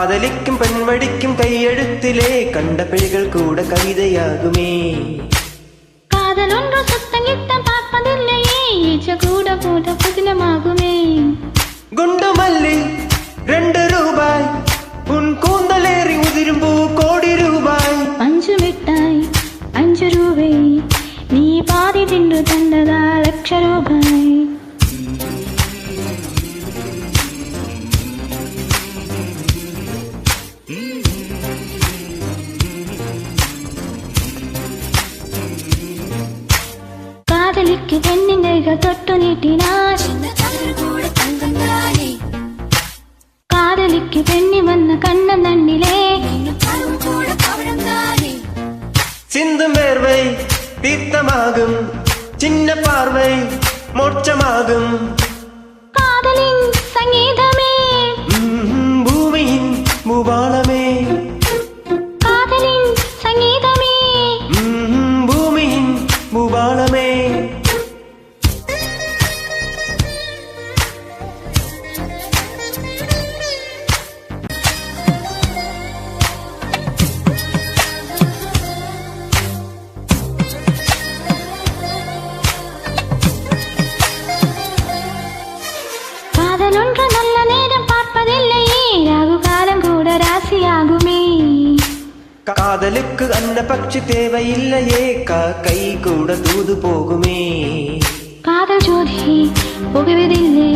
காதலிக்கும் பெண்மடிக்கும் கையெழுத்திலே கண்ட பிழைகள் கூட கவிதையாகுமே. காதல் ஒன்று சத்தங்கிட்ட பார்ப்பதில்லையே ஈச்ச கூட போட புதினமாகுமே. குண்டு மல்லி 2 ரூபாய் உன் கூந்தலேறி உதிரும் பூ கோடி ரூபாய். பஞ்சு மிட்டாய் 5 ரூபாய் நீ பாதி தின்று தந்ததா லட்ச ரூபாய். காதலிக்கு பெண்ணிங்கைகள் தொட்டு நீட்டினார். காதலிக்கு பெண்ணி வந்த கண்ணன் தண்ணிலே சிந்தும் வேர்வை தீர்த்தமாகும், சின்ன பார்வை மோட்சமாகும். காதலின் சங்கீதமே பூமியின் பூபாலமே. காதலின் சங்கீதமே பூமியின் பூபாலமே. காதலொன்று நல்ல நேரம் பார்ப்பதில்லையே ராகு காலம் கூட ராசியாகுமே. காதலுக்கு அன்ன பட்சி தேவையில்லையே கை கூட தூது போகுமே. காதல் ஜோதி புகுவதில்லை